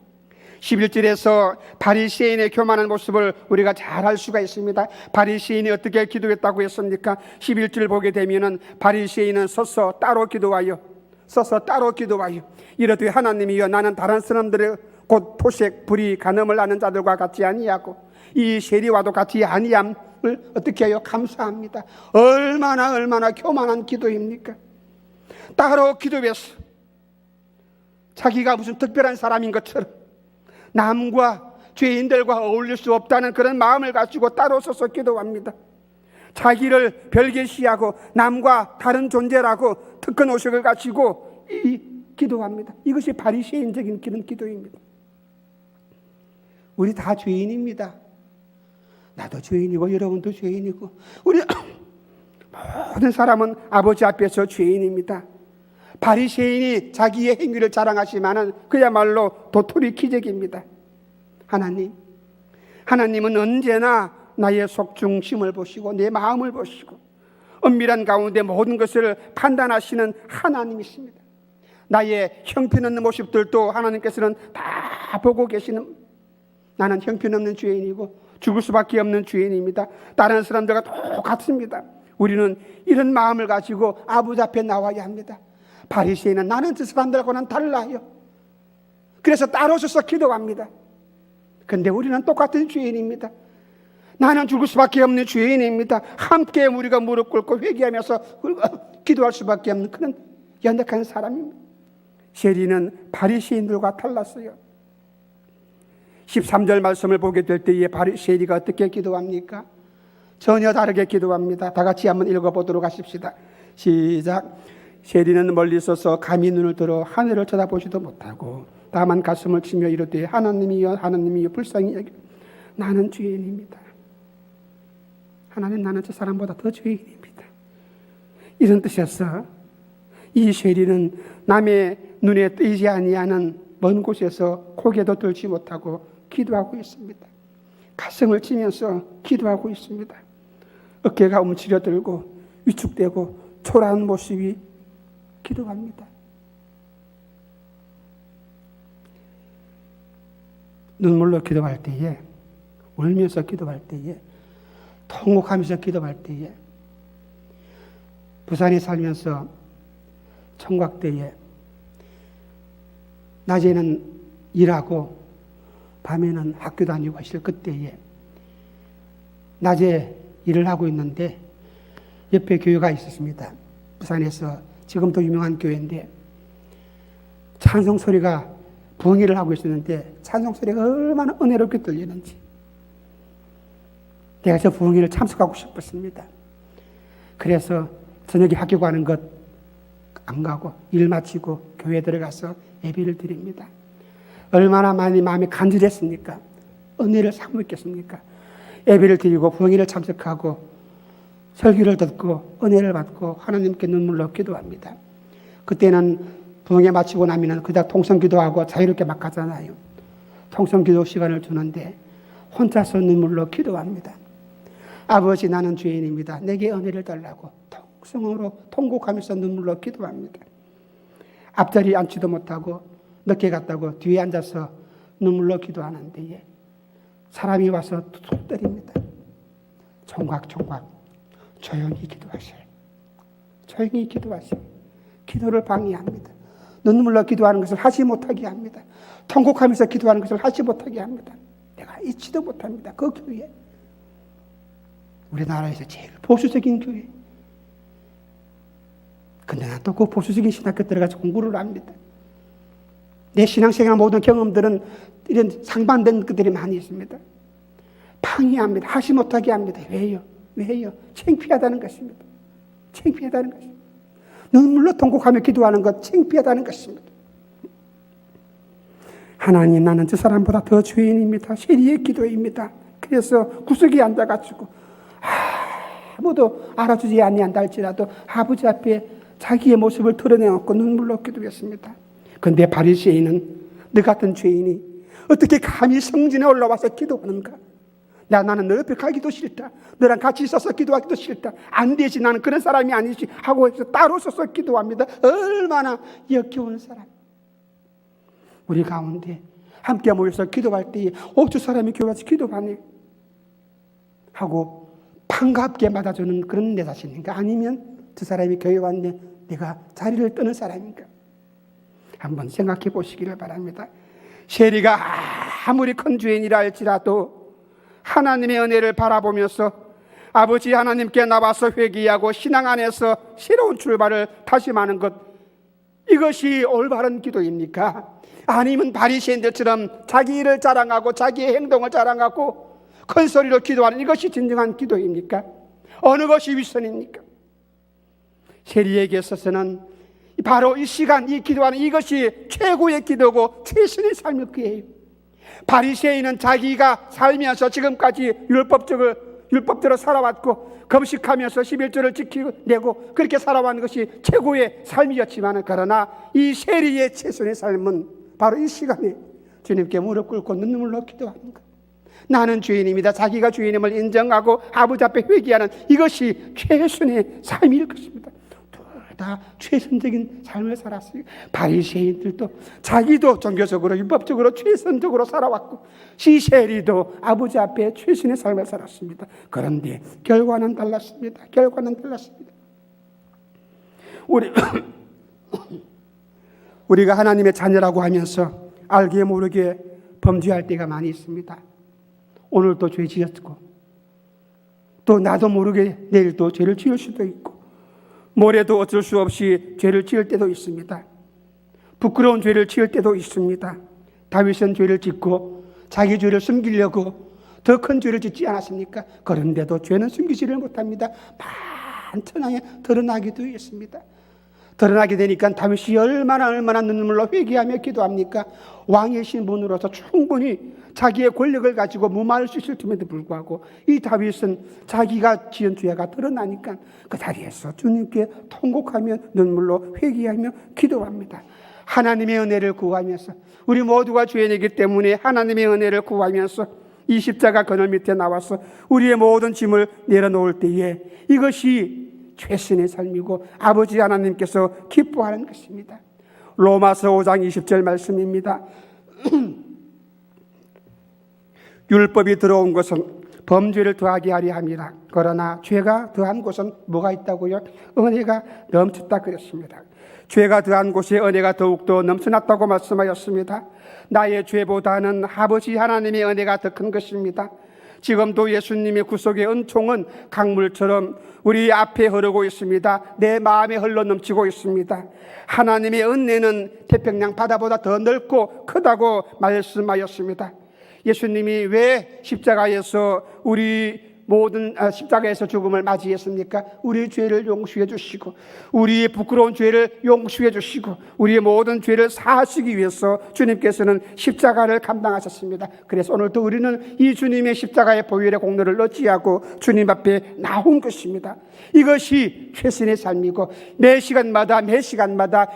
11절에서 바리새인의 교만한 모습을 우리가 잘 알 수가 있습니다. 바리새인이 어떻게 기도했다고 했습니까? 11절 보게 되면은 바리새인은 서서 따로 기도하여 이르되 하나님이여 나는 다른 사람들의 곧 토색, 불의, 간음을 하는 자들과 같이 아니하고 이 세리와도 같이 아니함을 어떻게 해요? 감사합니다. 얼마나 교만한 기도입니까? 따로 기도했어. 자기가 무슨 특별한 사람인 것처럼 남과 죄인들과 어울릴 수 없다는 그런 마음을 가지고 따로 서서 기도합니다. 자기를 별개시하고 남과 다른 존재라고 특권 의식을 가지고 기도합니다. 이것이 바리새인적인 기도입니다. 우리 다 죄인입니다. 나도 죄인이고 여러분도 죄인이고 우리 모든 사람은 아버지 앞에서 죄인입니다. 바리새인이 자기의 행위를 자랑하지만은 그야말로 도토리 기적입니다. 하나님은 언제나 나의 속중심을 보시고 내 마음을 보시고 은밀한 가운데 모든 것을 판단하시는 하나님이십니다. 나의 형편없는 모습들도 하나님께서는 다 보고 계시는, 나는 형편없는 죄인이고 죽을 수밖에 없는 죄인입니다. 다른 사람들과 똑같습니다. 우리는 이런 마음을 가지고 아버지 앞에 나와야 합니다. 바리새인은 나는 저 사람들하고는 달라요. 그래서 따로 서서 기도합니다. 그런데 우리는 똑같은 죄인입니다. 나는 죽을 수밖에 없는 죄인입니다. 함께 우리가 무릎 꿇고 회개하면서 기도할 수밖에 없는 그런 연약한 사람입니다. 쉐리는 바리새인들과 달랐어요. 13절 말씀을 보게 될 때에 쉐리가 어떻게 기도합니까? 전혀 다르게 기도합니다. 다 같이 한번 읽어보도록 하십시다. 시작. 쉐리는 멀리 서서 감히 눈을 들어 하늘을 쳐다보지도 못하고 다만 가슴을 치며 이르되 하나님이여 하나님이여 불쌍히 여겨 나는 죄인입니다. 하나님, 나는 저 사람보다 더 죄인입니다. 이런 뜻이었어. 이 쉐리는 남의 눈에 띄지 아니하는 먼 곳에서 고개도 들지 못하고 기도하고 있습니다. 가슴을 치면서 기도하고 있습니다. 어깨가 움츠려들고 위축되고 초라한 모습이 기도합니다. 눈물로 기도할 때에, 울면서 기도할 때에, 통곡하면서 기도할 때에, 부산에 살면서 청각 때에 낮에는 일하고 밤에는 학교 다니고 하실 그때에 낮에 일을 하고 있는데 옆에 교회가 있었습니다. 부산에서 지금도 유명한 교회인데 찬송 소리가 부흥회를 하고 있었는데 찬송 소리가 얼마나 은혜롭게 들리는지 내가 저 부흥회를 참석하고 싶었습니다. 그래서 저녁에 학교 가는 것 안 가고 일 마치고 교회 들어가서 예배를 드립니다. 얼마나 많이 마음이 간절했습니까? 은혜를 사모했겠습니까? 예배를 드리고 부흥회를 참석하고 설교를 듣고 은혜를 받고 하나님께 눈물로 기도합니다. 그때는 부흥회 마치고 나면 그다 통성기도하고 자유롭게 막 가잖아요. 통성기도 시간을 주는데 혼자서 눈물로 기도합니다. 아버지, 나는 죄인입니다. 내게 은혜를 달라고 통성으로 통곡하면서 눈물로 기도합니다. 앞자리에 앉지도 못하고 늦게 갔다고 뒤에 앉아서 눈물로 기도하는 데에 사람이 와서 툭 때립니다. 총각총각 조용히 기도하세요. 조용히 기도하세요. 기도를 방해합니다. 눈물로 기도하는 것을 하지 못하게 합니다. 통곡하면서 기도하는 것을 하지 못하게 합니다. 내가 잊지도 못합니다. 그 교회, 우리나라에서 제일 보수적인 교회. 근데 난 또 그 보수적인 신학교 들어가서 공부를 합니다. 내 신앙생활 모든 경험들은 이런 상반된 것들이 많이 있습니다. 방해합니다. 하지 못하게 합니다. 왜요? 왜요? 창피하다는 것입니다. 창피하다는 것입니다. 눈물로 통곡하며 기도하는 것 창피하다는 것입니다. 하나님, 나는 저 사람보다 더 죄인입니다. 쉐리의 기도입니다. 그래서 구석에 앉아가지고 아무도 알아주지 아니한다 할지라도 아버지 앞에 자기의 모습을 드러내놓고 눈물로 기도했습니다. 그런데 바리새인은 너 같은 죄인이 어떻게 감히 성전에 올라와서 기도하는가? 나는 너 옆에 가기도 싫다. 너랑 같이 있어서 기도하기도 싫다. 안 되지, 나는 그런 사람이 아니지 하고 해서 따로 서서 기도합니다. 얼마나 역겨운 사람. 우리 가운데 함께 모여서 기도할 때에 저 사람이 교회 와서 기도하네 하고 반갑게 맞아주는 그런 내 자신인가? 아니면 저 사람이 교회 왔네, 내가 자리를 뜨는 사람인가? 한번 생각해 보시기를 바랍니다. 쉐리가 아무리 큰 죄인이라 할지라도 하나님의 은혜를 바라보면서 아버지 하나님께 나와서 회개하고 신앙 안에서 새로운 출발을 다짐하는 것, 이것이 올바른 기도입니까? 아니면 바리새인들처럼 자기 일을 자랑하고 자기의 행동을 자랑하고 큰 소리로 기도하는 이것이 진정한 기도입니까? 어느 것이 윗선입니까? 쉐리에게 있어서는 바로 이 시간, 이 기도하는 이것이 최고의 기도고 최선의 삶일 거예요. 바리새인은 자기가 살면서 지금까지 율법대로 살아왔고 금식하면서 11조를 지키고 그렇게 살아왔는 것이 최고의 삶이었지만, 그러나 이 쉐리의 최선의 삶은 바로 이 시간에 주님께 무릎 꿇고 눈물로 기도하는 것. 나는 죄인입니다. 자기가 죄인임을 인정하고 아버지 앞에 회개하는 이것이 최선의 삶일 것입니다. 다 최선적인 삶을 살았어요. 바리새인들도 자기도 종교적으로 율법적으로 최선적으로 살아왔고 쉐리도 아버지 앞에 최선의 삶을 살았습니다. 그런데 결과는 달랐습니다. 결과는 달랐습니다. 우리가 하나님의 자녀라고 하면서 알게 모르게 범죄할 때가 많이 있습니다. 오늘도 죄 지었고 또 나도 모르게 내일도 죄를 지을 수도 있고, 모레도 어쩔 수 없이 죄를 지을 때도 있습니다. 부끄러운 죄를 지을 때도 있습니다. 다윗은 죄를 짓고 자기 죄를 숨기려고 더 큰 죄를 짓지 않았습니까? 그런데도 죄는 숨기지를 못합니다. 만천하에 드러나기도 했습니다. 드러나게 되니까 다윗이 얼마나 눈물로 회개하며 기도합니까? 왕의 신분으로서 충분히 자기의 권력을 가지고 무마할 수 있을 틈에도 불구하고 이 다윗은 자기가 지은 죄가 드러나니까 그 자리에서 주님께 통곡하며 눈물로 회개하며 기도합니다. 하나님의 은혜를 구하면서, 우리 모두가 죄인이기 때문에 하나님의 은혜를 구하면서 이 십자가 그늘 밑에 나와서 우리의 모든 짐을 내려놓을 때에 이것이 최선의 삶이고 아버지 하나님께서 기뻐하는 것입니다. 로마서 5장 20절 말씀입니다. 율법이 들어온 것은 범죄를 더하게 하려 함이라. 그러나 죄가 더한 곳은 뭐가 있다고요? 은혜가 넘쳤다 그랬습니다. 죄가 더한 곳에 은혜가 더욱더 넘쳐났다고 말씀하였습니다. 나의 죄보다는 아버지 하나님의 은혜가 더 큰 것입니다. 지금도 예수님의 구속의 은총은 강물처럼 우리 앞에 흐르고 있습니다. 내 마음에 흘러 넘치고 있습니다. 하나님의 은혜는 태평양 바다보다 더 넓고 크다고 말씀하였습니다. 예수님이 왜 십자가에서 십자가에서 죽음을 맞이했습니까? 우리의 죄를 용서해 주시고, 우리의 부끄러운 죄를 용서해 주시고, 우리의 모든 죄를 사하시기 위해서 주님께서는 십자가를 감당하셨습니다. 그래서 오늘도 우리는 이 주님의 십자가의 보혈의 공로를 어찌하고 주님 앞에 나온 것입니다. 이것이 최선의 삶이고, 매 시간마다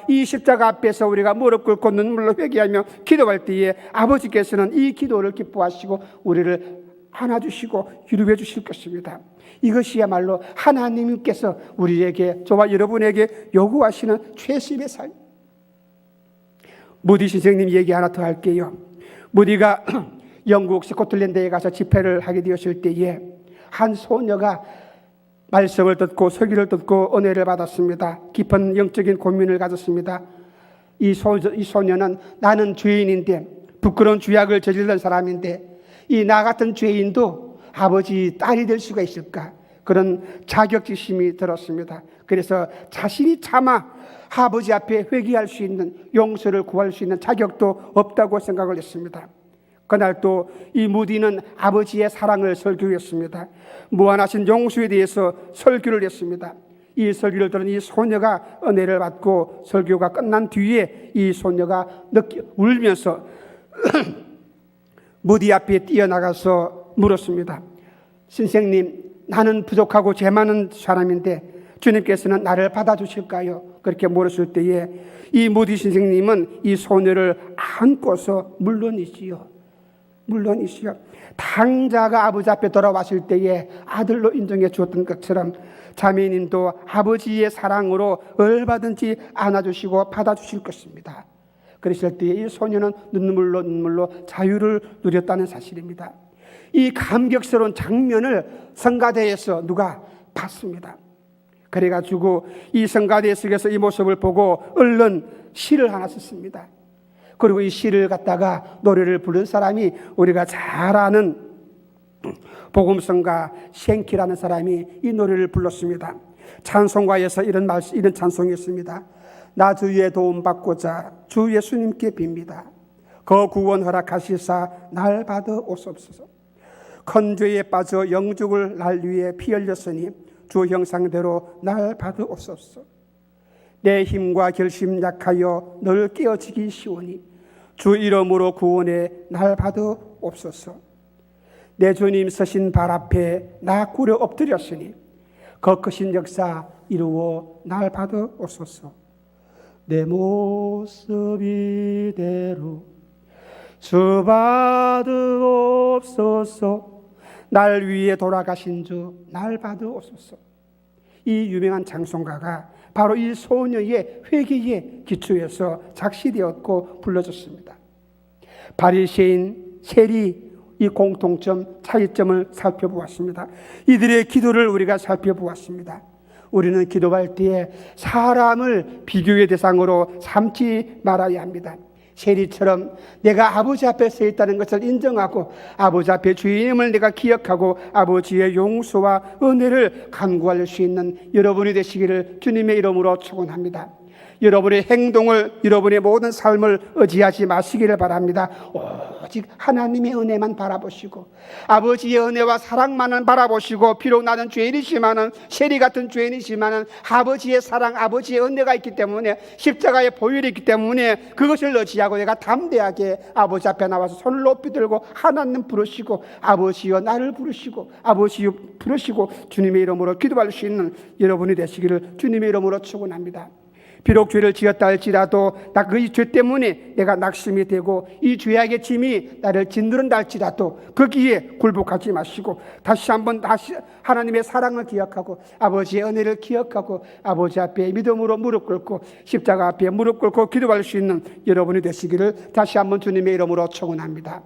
이 십자가 앞에서 우리가 무릎 꿇고 눈물로 회개하며 기도할 때에 아버지께서는 이 기도를 기뻐하시고 우리를 안아주시고 위로해 주실 것입니다. 이것이야말로 하나님께서 우리에게, 저와 여러분에게 요구하시는 최선의 삶. 무디 선생님 얘기 하나 더 할게요. 무디가 영국 스코틀랜드에 가서 집회를 하게 되었을 때에 한 소녀가 말씀을 듣고 설교를 듣고 은혜를 받았습니다. 깊은 영적인 고민을 가졌습니다. 이 소녀는 나는 죄인인데, 부끄러운 죄악을 저질른 사람인데 이 나 같은 죄인도 아버지 딸이 될 수가 있을까? 그런 자격지심이 들었습니다. 그래서 자신이 차마 아버지 앞에 회개할 수 있는, 용서를 구할 수 있는 자격도 없다고 생각을 했습니다. 그날 또 이 무디는 아버지의 사랑을 설교했습니다. 무한하신 용서에 대해서 설교를 했습니다. 이 설교를 들은 이 소녀가 은혜를 받고 설교가 끝난 뒤에 이 소녀가 울면서 무디 앞에 뛰어나가서 물었습니다. 선생님, 나는 부족하고 죄 많은 사람인데 주님께서는 나를 받아주실까요? 그렇게 물었을 때에 이 무디 선생님은 이 소녀를 안고서 물론이시요. 당자가 아버지 앞에 돌아왔을 때에 아들로 인정해 주었던 것처럼 자매님도 아버지의 사랑으로 얼마든지 안아주시고 받아주실 것입니다. 그랬을 때에 이 소녀는 눈물로 자유를 누렸다는 사실입니다. 이 감격스러운 장면을 성가대에서 누가 봤습니다. 그래가지고 이 성가대 속에서 이 모습을 보고 얼른 시를 하나 썼습니다. 그리고 이 시를 갖다가 노래를 부른 사람이 우리가 잘 아는 복음성가 생키라는 사람이 이 노래를 불렀습니다. 찬송가에서 이런 찬송이 있습니다. 나 주의 도움 받고자 주 예수님께 빕니다. 그 구원 허락하시사 날 받으옵소서. 큰 죄에 빠져 영죽을 날 위해 피 흘렸으니 주 형상대로 날 받으옵소서. 내 힘과 결심 약하여 늘 깨어지기 쉬우니 주 이름으로 구원해 날 받으옵소서. 내 주님 서신 발 앞에 나 꿇어 엎드렸으니 그 크신 역사 이루어 날 받으옵소서. 내 모습 이대로 주 받으옵소서. 날 위해 돌아가신 주 날 받으옵소서. 이 유명한 찬송가가 바로 이 소녀의 회개에 기초해서 작시되었고 불러졌습니다. 바리새인, 세리 이 공통점, 차이점을 살펴보았습니다. 이들의 기도를 우리가 살펴보았습니다. 우리는 기도할 때에 사람을 비교의 대상으로 삼지 말아야 합니다. 세리처럼 내가 아버지 앞에 서 있다는 것을 인정하고 아버지 앞에 주님을 내가 기억하고 아버지의 용서와 은혜를 간구할 수 있는 여러분이 되시기를 주님의 이름으로 축원합니다. 여러분의 행동을, 여러분의 모든 삶을 의지하지 마시기를 바랍니다. 오직 하나님의 은혜만 바라보시고 아버지의 은혜와 사랑만은 바라보시고, 비록 나는 죄인이지만은, 세리 같은 죄인이지만은 아버지의 사랑, 아버지의 은혜가 있기 때문에, 십자가의 보혈이 있기 때문에 그것을 의지하고 내가 담대하게 아버지 앞에 나와서 손을 높이 들고 하나님 부르시고 아버지여 나를 부르시고 아버지여 부르시고 주님의 이름으로 기도할 수 있는 여러분이 되시기를 주님의 이름으로 축원합니다. 비록 죄를 지었다 할지라도 나 그 죄 때문에 내가 낙심이 되고 이 죄악의 짐이 나를 짓누른다 할지라도 거기에 굴복하지 마시고 다시 하나님의 사랑을 기억하고 아버지의 은혜를 기억하고 아버지 앞에 믿음으로 무릎 꿇고 십자가 앞에 무릎 꿇고 기도할 수 있는 여러분이 되시기를 다시 한번 주님의 이름으로 축원합니다.